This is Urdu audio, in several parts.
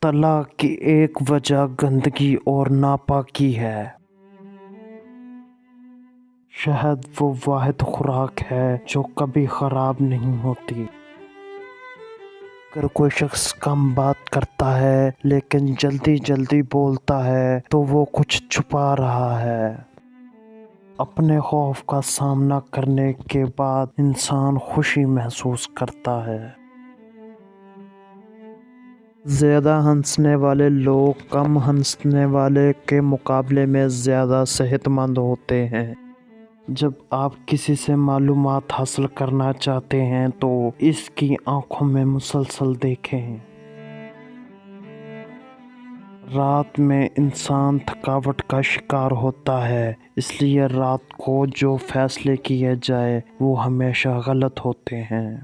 طلاق کی ایک وجہ گندگی اور ناپاکی ہے۔ شہد وہ واحد خوراک ہے جو کبھی خراب نہیں ہوتی۔ اگر کوئی شخص کم بات کرتا ہے لیکن جلدی جلدی بولتا ہے تو وہ کچھ چھپا رہا ہے۔ اپنے خوف کا سامنا کرنے کے بعد انسان خوشی محسوس کرتا ہے۔ زیادہ ہنسنے والے لوگ کم ہنسنے والے کے مقابلے میں زیادہ صحت مند ہوتے ہیں۔ جب آپ کسی سے معلومات حاصل کرنا چاہتے ہیں تو اس کی آنکھوں میں مسلسل دیکھیں۔ رات میں انسان تھکاوٹ کا شکار ہوتا ہے، اس لیے رات کو جو فیصلے کیے جائے وہ ہمیشہ غلط ہوتے ہیں۔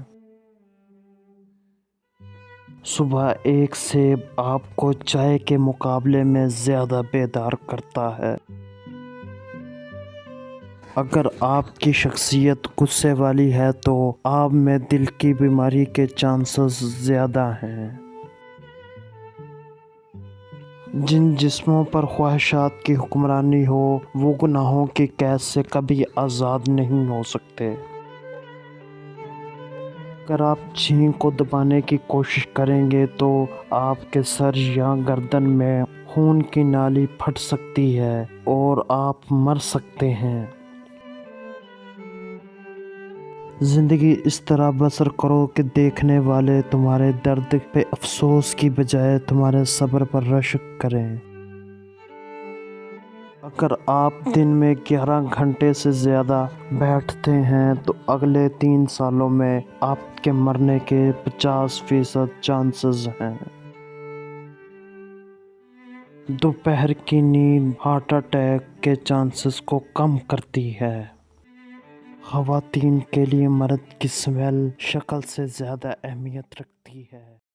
صبح ایک سیب آپ کو چائے کے مقابلے میں زیادہ بیدار کرتا ہے۔ اگر آپ کی شخصیت غصے والی ہے تو آپ میں دل کی بیماری کے چانسز زیادہ ہیں۔ جن جسموں پر خواہشات کی حکمرانی ہو وہ گناہوں کی قید سے کبھی آزاد نہیں ہو سکتے۔ اگر آپ چھینک کو دبانے کی کوشش کریں گے تو آپ کے سر یا گردن میں خون کی نالی پھٹ سکتی ہے اور آپ مر سکتے ہیں۔ زندگی اس طرح بسر کرو کہ دیکھنے والے تمہارے درد پہ افسوس کی بجائے تمہارے صبر پر رشک کریں۔ اگر آپ دن میں 11 گھنٹے سے زیادہ بیٹھتے ہیں تو اگلے 3 سالوں میں آپ کے مرنے کے 50% چانسز ہیں۔ دوپہر کی نیند ہارٹ اٹیک کے چانسز کو کم کرتی ہے۔ خواتین کے لیے مرد کی سمیل شکل سے زیادہ اہمیت رکھتی ہے۔